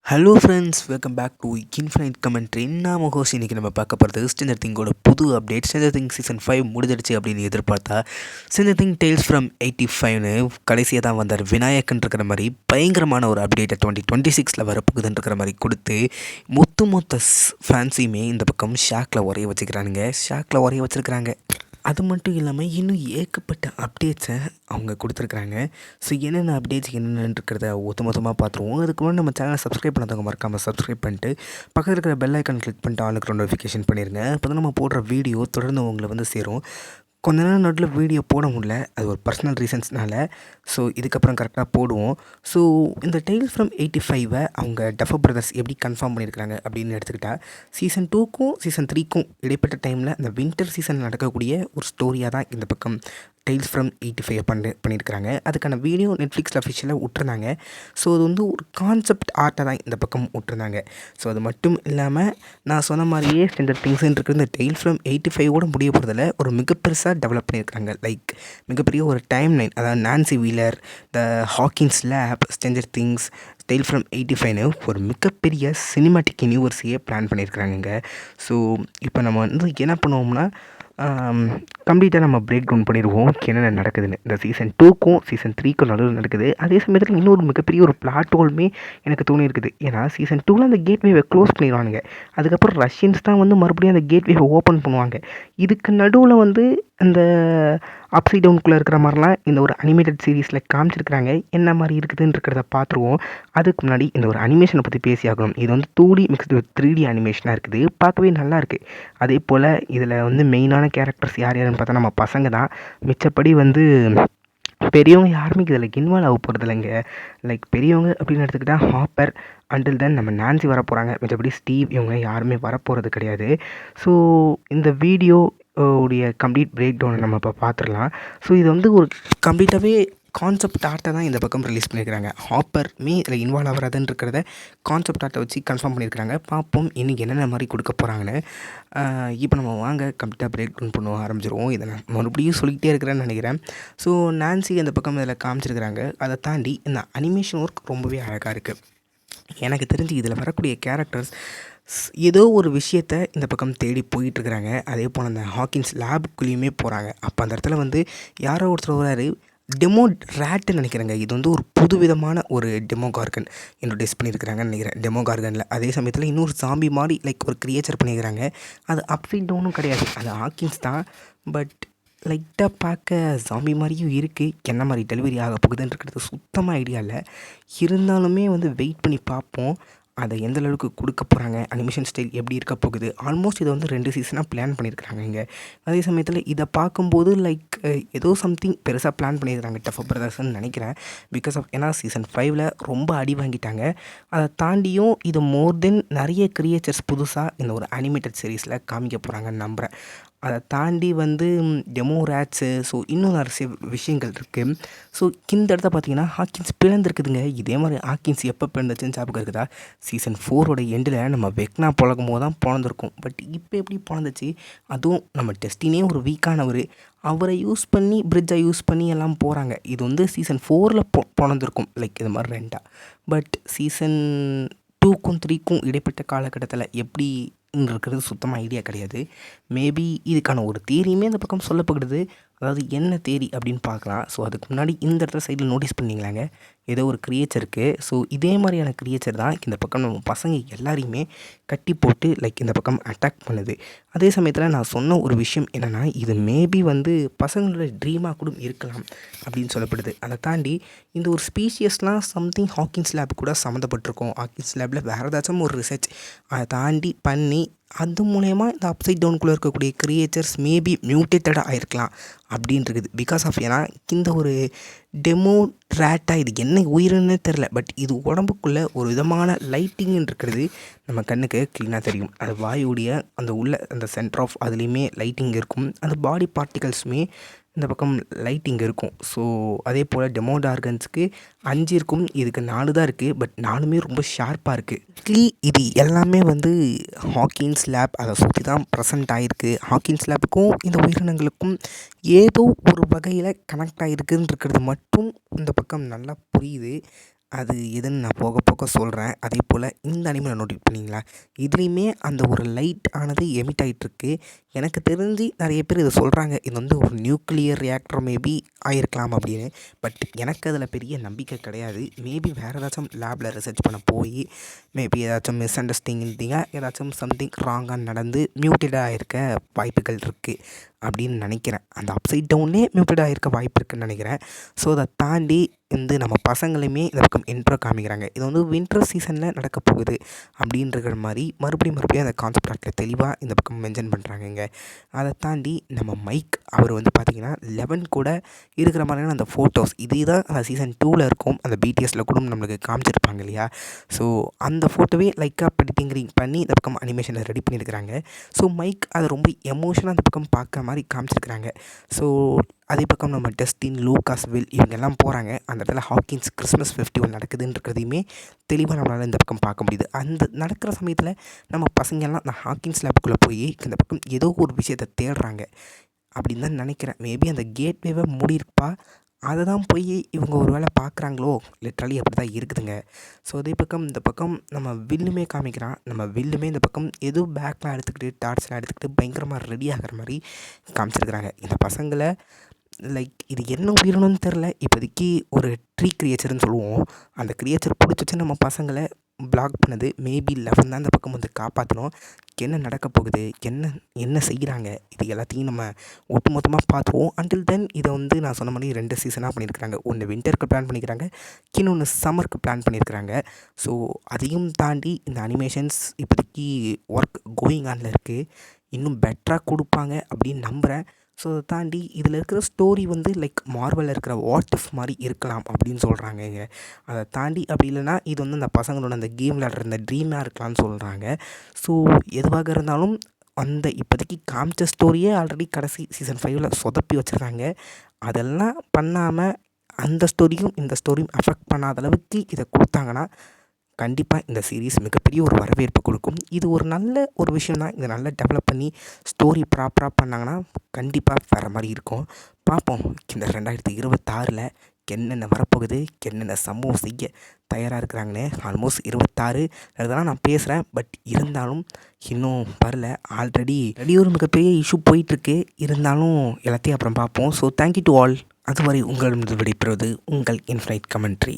Hello friends, welcome back to infinite commentary. நான் ஹோஸ். இன்றைக்கி நம்ம பார்க்க போகிறது ஸ்ட்ரேஞ்சர் திங்கோட புது அப்டேட். ஸ்ட்ரேஞ்சர் திங் சீசன் 5 முடிஞ்சிடுச்சு அப்படின்னு எதிர்பார்த்தா ஸ்ட்ரேஞ்சர் திங் டேல்ஸ் ஃப்ரம் 85ன்னு கடைசியாக தான் வந்தார். விநாயகன் இருக்கிற மாதிரி பயங்கரமான ஒரு அப்டேட்டை 2026 வரப்போகுதுன்ற மாதிரி கொடுத்து மொத்த ஃபேன்ஸையுமே இந்த பக்கம் ஷாக்கில் உரைய வச்சுருக்கிறாங்க. அது மட்டும் இல்லாமல் இன்னும் ஏகப்பட்ட அப்டேட்ஸை அவங்க கொடுத்துருக்குறாங்க. ஸோ என்னென்ன அப்டேட்ஸ் என்னென்னன்றத மொத்தமாக பார்த்துருவோம். அதுக்கு முன்னாடி நம்ம சேனலை சப்ஸ்கிரைப் பண்ணாதவங்க மறக்காமல் சப்ஸ்கிரைப் பண்ணிட்டு பக்கத்தில் இருக்கிற பெல் ஐக்கான் கிளிக் பண்ணிட்டு ஆளுக்கு நோட்டிஃபிகேஷன் பண்ணிடுங்க. அப்போ தான் நம்ம போடுற வீடியோ தொடர்ந்து உங்களை வந்து சேரும். கொஞ்ச நேரம் நடுவில் வீடியோ போட முடியல, அது ஒரு பர்சனல் ரீசன்ஸ்னால. ஸோ இதுக்கப்புறம் கரெக்டாக போடுவோம். ஸோ இந்த டெய்ல் ஃப்ரம் 85 அவங்க டஃபர் பிரதர்ஸ் எப்படி கன்ஃபார்ம் பண்ணியிருக்கிறாங்க அப்படின்னு எடுத்துக்கிட்டால், சீசன் 2க்கும் சீசன் 3க்கும் இடைப்பட்ட டைமில் அந்த வின்டர் சீசன் நடக்கக்கூடிய ஒரு ஸ்டோரியாக தான் இந்த பக்கம் டெய்ல்ஸ் ஃப்ரம் 85 பண்ணியிருக்கிறாங்க. அதுக்கான வீடியோ நெட்ஃப்ளிக்ஸில் அஃபிஷியலாக விட்டுருந்தாங்க. ஸோ அது வந்து ஒரு கான்செப்ட் ஆர்ட்டை தான் இந்த பக்கம் விட்டுருந்தாங்க. ஸோ அது மட்டும் இல்லாமல் நான் சொன்ன மாதிரியே ஸ்ட்ரேஞ்சர் திங்ஸ்ன்னு இருக்கிற இந்த டெய்ல் ஃப்ரம் 85 முடிய போகிறதில் ஒரு மிக பெருசாக டெவலப் பண்ணியிருக்கிறாங்க. லைக் மிகப்பெரிய ஒரு டைம் லைன், அதாவது Nancy Wheeler, the Hawkins lab, Stranger Things, tale from 85ன்னு ஒரு மிகப்பெரிய சினிமாட்டிக் யூனிவர்ஸையே பிளான் பண்ணியிருக்கிறாங்க. ஸோ இப்போ நம்ம வந்து என்ன பண்ணுவோம்னா கம்ப்ளீட்டாக நம்ம பிரேக் டவுன் பண்ணிடுவோம் என்னென்ன நடக்குதுன்னு. இந்த சீசன் 2க்கும் சீசன் 3க்கும் நடுவில் நடக்குது. அதே சமயத்தில் இன்னொரு மிகப்பெரிய ஒரு பிளாட் ஹோலுமே எனக்கு தோணி இருக்குது. ஏன்னா சீசன் 2ல் அந்த கேட்வேவை க்ளோஸ் பண்ணிடுவானுங்க. அதுக்கப்புறம் ரஷ்யன்ஸ் தான் வந்து மறுபடியும் அந்த கேட்வேவை ஓப்பன் பண்ணுவாங்க. இதுக்கு நடுவில் வந்து அந்த அப்சைட் டவுனுக்குள்ளே இருக்கிற மாதிரிலாம் இந்த ஒரு அனிமேட்டட் சீரீஸில் காமிச்சிருக்கிறாங்க. என்ன மாதிரி இருக்குதுன்றத பார்த்துருவோம். அதுக்கு முன்னாடி இந்த ஒரு அனிமேஷனை பற்றி பேசி ஆகணும். இது வந்து 2D மிக்ஸ்டு வித் 3D அனிமேஷனாக இருக்குது. பார்க்கவே நல்லா இருக்குது. அதே போல் இதில் வந்து மெயினான கேரக்டர்ஸ் யாருன்னு பார்த்தா நம்ம பசங்க தான். மிச்சப்படி வந்து பெரியவங்க யாருமே இதில் இன்வால்வ் ஆக போகிறது இல்லைங்க. லைக் பெரியவங்க அப்படின்னு எடுத்துக்கிட்டால் ஹாப்பர், அண்டில் தென் நம்ம நான்சி வர போகிறாங்க. மிச்சப்படி ஸ்டீவ் இவங்க யாருமே வரப்போகிறது கிடையாது. ஸோ இந்த வீடியோ உடைய கம்ப்ளீட் பிரேக் டவுனை நம்ம இப்போ பார்த்துடலாம். ஸோ இது வந்து ஒரு கம்ப்ளீட்டாகவே கான்செப்ட் ஆர்ட்டை தான் இந்த பக்கம் ரிலீஸ் பண்ணியிருக்கிறாங்க. ஹாப்பர்மே இதில் இன்வால்வ் ஆகிறதுன்னு இருக்கிறத கான்செப்ட் ஆர்ட்டை வச்சு கன்ஃபார்ம் பண்ணியிருக்கிறாங்க. பார்ப்போம் இன்றைக்கி என்னென்ன மாதிரி கொடுக்க போகிறாங்கன்னு. இப்போ நம்ம வாங்க கம்ப்ளீட்டாக பிரேக் டவுன் பண்ண ஆரம்பிச்சிருவோம். இதை நான் மறுபடியும் சொல்லிக்கிட்டே இருக்கிறேன்னு நினைக்கிறேன். ஸோ நான்சி அந்த பக்கம் இதில் காமிச்சிருக்கிறாங்க. அதை தாண்டி இந்த அனிமேஷன் ஒர்க் ரொம்பவே அழகாக இருக்குது. எனக்கு தெரிஞ்சு இதில் வரக்கூடிய கேரக்டர்ஸ் ஏதோ ஒரு விஷயத்தை இந்த பக்கம் தேடி போயிட்டுருக்குறாங்க. அதே போல் அந்த ஹாக்கின்ஸ் லேபுக்குள்ளேயுமே போகிறாங்க. அப்போ அந்த இடத்துல வந்து யாரோ ஒருத்தர் வராரு, டெமோ ரேட்டுன்னு நினைக்கிறேங்க. இது வந்து ஒரு புது விதமான ஒரு டெமோ கார்கன் இன்ட்ரடியூஸ் பண்ணியிருக்கிறாங்கன்னு நினைக்கிறேன். டெமோ கார்கனில் அதே சமயத்தில் இன்னொரு சாம்பி மாதிரி லைக் ஒரு கிரியேச்சர் பண்ணியிருக்கிறாங்க. அது அப்சைட் டவுனும் கிடையாது, அது ஹாக்கின்ஸ் தான். பட் லைட்டாக பார்க்க சாம்பி மாதிரியும் இருக்குது. என்ன மாதிரி டெலிவரி ஆக போகுதுன்றது சுத்தமாக ஐடியா இல்லை. இருந்தாலுமே வந்து வெயிட் பண்ணி பார்ப்போம் அதை எந்த அளவுக்கு கொடுக்க போகிறாங்க, அனிமேஷன் ஸ்டைல் எப்படி இருக்க போகுது. ஆல்மோஸ்ட் இதை வந்து 2 சீசனாக பிளான் பண்ணியிருக்கிறாங்க இங்கே. அதே சமயத்தில் இதை பார்க்கும்போது லைக் ஏதோ சம்திங் பெருசாக பிளான் பண்ணியிருக்கிறாங்க டஃபர் பிரதர்ஸ்ன்னு நினைக்கிறேன். பிகாஸ் ஆஃப் ஏன்னா சீசன் 5ல் ரொம்ப அடி வாங்கிட்டாங்க. அதை தாண்டியும் இது மோர் தென் நிறைய கிரியேச்சர்ஸ் புதுசாக இந்த ஒரு அனிமேட்டட் சீரீஸில் காமிக்க போகிறாங்கன்னு நம்புகிறேன். அதை தாண்டி வந்து டெமோ ரேட்ஸு, ஸோ இன்னும் நிறைய விஷயங்கள் இருக்குது. ஸோ இந்த இடத்த பார்த்தீங்கன்னா ஹாக்கின்ஸ் பிளந்துருக்குதுங்க. இதே மாதிரி ஹாக்கின்ஸ் எப்போ பிறந்துச்சுன்னு ஞாபகம் இருக்குதா? சீசன் 4 எண்டில் நம்ம வெக்னா பிறக்கும் போது தான் பிறந்திருக்கும். பட் இப்போ எப்படி பிறந்துச்சு? அதுவும் நம்ம டெஸ்டினே ஒரு வீக்கானவர், அவரை யூஸ் பண்ணி பிரிட்ஜை யூஸ் பண்ணி எல்லாம் போகிறாங்க. இது வந்து சீசன் 4ல் பிறந்திருக்கும் லைக் இது மாதிரி ரெண்டாக. பட் சீசன் 2க்கும் 3க்கும் இடைப்பட்ட காலகட்டத்தில் எப்படி இருக்கிறது சுத்தமாக ஐடியா கிடையாது. மேபி இதுக்கான ஒரு தியரியுமே அந்த பக்கம் சொல்லப்படுது. அதாவது என்ன தியரி அப்படின்னு பார்க்கலாம். ஸோ அதுக்கு முன்னாடி இந்த இடத்துல சைடில் நோட்டீஸ் பண்ணிங்களாங்க, ஏதோ ஒரு கிரியேச்சருக்கு. ஸோ இதே மாதிரியான கிரியேச்சர் தான் இந்த பக்கம் நம்ம பசங்க எல்லாரையுமே கட்டி போட்டு லைக் இந்த பக்கம் அட்டாக் பண்ணுது. அதே சமயத்தில் நான் சொன்ன ஒரு விஷயம் என்னென்னா, இது மேபி வந்து பசங்களோட ட்ரீமாக கூட இருக்கலாம் அப்படின்னு சொல்லப்படுது. அதை தாண்டி இந்த ஒரு ஸ்பீஷியஸ்லாம் சம்திங் ஹாக்கின்ஸ் லேப் கூட சம்மந்தப்பட்டிருக்கோம். ஹாக்கின்ஸ் லேபில் வேறு ஏதாச்சும் ஒரு ரிசர்ச் அதை தாண்டி பண்ணி அது மூலயமா இந்த அப்சைட் டவுனுக்குள்ளே இருக்கக்கூடிய கிரியேச்சர்ஸ் மேபி மியூட்டேட்டடாக ஆயிருக்கலாம் அப்படின்றது. பிகாஸ் ஆஃப் ஏன்னா இந்த ஒரு டெமோ ரேட்டாக இது என்ன உயிரினே தெரில. பட் இது உடம்புக்குள்ளே ஒரு விதமான லைட்டிங்னு இருக்கிறது நம்ம கண்ணுக்கு க்ளீனாக தெரியும். அது வாயுடைய அந்த உள்ள அந்த சென்டர் ஆஃப் அதுலேயுமே லைட்டிங் இருக்கும். அந்த பாடி பார்ட்டிகல்ஸுமே இந்த பக்கம் லைட்டிங் இருக்கும். ஸோ அதே போல் டெமோ டார்கன்ஸுக்கு 5 இருக்கும், இதுக்கு 4 தான் இருக்குது. பட் 4மே ரொம்ப ஷார்ப்பாக இருக்குது. இது எல்லாமே வந்து ஹாக்கின்ஸ் லேப் அதை சுற்றி தான் ப்ரெசென்ட் ஆகிருக்கு. ஹாக்கின்ஸ் லேப்புக்கும் இந்த உயிரினங்களுக்கும் ஏதோ ஒரு வகையில் கனெக்ட் ஆகிருக்குன்னு இருக்கிறது மட்டும் இந்த பக்கம் நல்லா புரியுது. அது எதுன்னு நான் போக போக சொல்கிறேன். அதே போல் இந்த அனிமலை நோட்டீஸ் பண்ணிங்களா, இதுலேயுமே அந்த ஒரு லைட் ஆனது எமிட் ஆகிட்டுருக்கு. எனக்கு தெரிஞ்சு நிறைய பேர் இதை சொல்கிறாங்க, இது வந்து ஒரு நியூக்ளியர் ரியாக்டர் மேபி ஆயிருக்கலாம் அப்படின்னு. பட் எனக்கு அதில் பெரிய நம்பிக்கை கிடையாது. மேபி வேறு ஏதாச்சும் லேபில் ரிசர்ச் பண்ண போய் மேபி ஏதாச்சும் மிஸ் அண்டர்ஸ்டாண்டிங்காக ஏதாச்சும் சம்திங் ராங்காக நடந்து மியூட்டடாக ஆகிருக்க வாய்ப்புகள் இருக்குது அப்படின்னு நினைக்கிறேன். அந்த அப்சைட் டவுனே மியூட்டடாக இருக்க வாய்ப்பு இருக்குதுன்னு நினைக்கிறேன். ஸோ அதை தாண்டி வந்து நம்ம பசங்களையுமே இந்த பக்கம் இன்ட்ரோ காமிக்கிறாங்க. இது வந்து வின்டர் சீசனில் நடக்க போகுது அப்படின்ற மாதிரி மறுபடியும் அந்த கான்செப்ட் ஆர்ட்டில் தெளிவாக இந்த பக்கம் மென்ஷன் பண்ணுறாங்கங்க. அதை தாண்டி நம்ம மைக் அவர் வந்து பார்த்திங்கன்னா 11 கூட இருக்கிற மாதிரியான அந்த ஃபோட்டோஸ் இதே தான் அந்த சீசன் 2ல் இருக்கும். அந்த பிடிஎஸில் கூட நம்மளுக்கு காமிச்சிருப்பாங்க இல்லையா. ஸோ அந்த ஃபோட்டோவே லைக்காக எடிட்டிங் பண்ணி இந்த பக்கம் அனிமேஷனில் ரெடி பண்ணியிருக்கிறாங்க. ஸோ மைக் அதை ரொம்ப எமோஷனாக அந்த பக்கம் பார்க்குற மாதிரி காமிச்சிருக்கிறாங்க. ஸோ அதே பக்கம் நம்ம டஸ்டின், லூகாஸ், வில் இவங்கெல்லாம் போகிறாங்க. அந்த இடத்துல ஹாக்கின்ஸ் கிறிஸ்மஸ் ஃபெஸ்டிவல் நடக்குதுன்றதையுமே தெளிவாக நம்மளால் இந்த பக்கம் பார்க்க முடியுது. அந்த நடக்கிற சமயத்தில் நம்ம பசங்கள்லாம் அந்த ஹாக்கின்ஸ் லேபுக்குள்ளே போய் இந்த பக்கம் ஏதோ ஒரு விஷயத்தை தேடுறாங்க அப்படின்னு தான் நினைக்கிறேன். மேபி அந்த கேட்வேவை மூடியிருப்பா, அதை தான் போய் இவங்க ஒரு வேளை பார்க்குறாங்களோ, லிட்ரலி அப்படி தான் இருக்குதுங்க. ஸோ அதே பக்கம் இந்த பக்கம் நம்ம வில்லுமே காமிக்கிறான். நம்ம வில்லுமே இந்த பக்கம் ஏதோ பேக்லாம் எடுத்துக்கிட்டு டார்ச்லாம் எடுத்துக்கிட்டு பயங்கரமாக ரெடி ஆகிற மாதிரி காமிச்சிருக்கிறாங்க. இந்த பசங்களை லைக் இது என்ன உயிரினம்னு தெரில. இப்போதைக்கு ஒரு ட்ரீ கிரியேச்சர்னு சொல்லுவோம். அந்த கிரியேச்சர் பிடிச்சிச்சு நம்ம பசங்களை பிளாக் பண்ணது. மேபி 11 தான் அந்த பக்கம் வந்து காப்பாற்றணும். என்ன நடக்க போகுது, என்ன செய்கிறாங்க, இது எல்லாத்தையும் நம்ம ஒட்டுமொத்தமாக பார்த்துருவோம். அன்டில் தென் இதை வந்து நான் சொன்ன மாதிரி 2 சீசனாக பண்ணியிருக்கிறாங்க. ஒன்று வின்டருக்கு பிளான் பண்ணிக்கிறாங்க, இன்னொன்று சம்மருக்கு பிளான் பண்ணியிருக்கிறாங்க. ஸோ அதையும் தாண்டி இந்த அனிமேஷன்ஸ் இப்போதைக்கு ஒர்க் கோயிங் ஆனில் இருக்குது. இன்னும் பெட்டராக கொடுப்பாங்க அப்படின்னு நம்புகிறேன். ஸோ அதை தாண்டி இதில் இருக்கிற ஸ்டோரி வந்து லைக் மார்வலில் இருக்கிற வாட் இஃப் மாதிரி இருக்கலாம் அப்படின்னு சொல்கிறாங்கங்க. அதை தாண்டி அப்படி இல்லைனா இது வந்து அந்த பசங்களோட அந்த கேம் விளையாடுற அந்த ட்ரீமாக இருக்கலாம்னு சொல்கிறாங்க. ஸோ எதுவாக இருந்தாலும் அந்த இப்போதைக்கு காமிச்ச ஸ்டோரியே ஆல்ரெடி கடைசி சீசன் 5ல் சொதப்பி வச்சுருக்காங்க. அதெல்லாம் பண்ணாமல் அந்த ஸ்டோரியும் இந்த ஸ்டோரியும் அஃபெக்ட் பண்ணாத அளவுக்கு இதை கொடுத்தாங்கன்னா கண்டிப்பாக இந்த சீரீஸ் மிகப்பெரிய ஒரு வரவேற்பு கொடுக்கும். இது ஒரு நல்ல ஒரு விஷயம் தான். இதை நல்லா டெவலப் பண்ணி ஸ்டோரி ப்ராப்பராக பண்ணாங்கன்னா கண்டிப்பாக வேறு மாதிரி இருக்கும். பார்ப்போம் இந்த 2026ல் என்னென்ன வரப்போகுது, என்னென்ன சம்பவம் செய்ய தயாராக இருக்கிறாங்கன்னு. ஆல்மோஸ்ட் 26 அதெல்லாம் நான் பேசுகிறேன். பட் இருந்தாலும் இன்னும் வரல. ஆல்ரெடி ஒரு மிகப்பெரிய இஷ்யூ போயிட்டுருக்கு. இருந்தாலும் எல்லாத்தையும் அப்புறம் பார்ப்போம். So thank you to all. அதுவரை உங்களிடம் விடைபெறுவது உங்கள் இன்ஃபைனைட் கமெண்ட்ரி.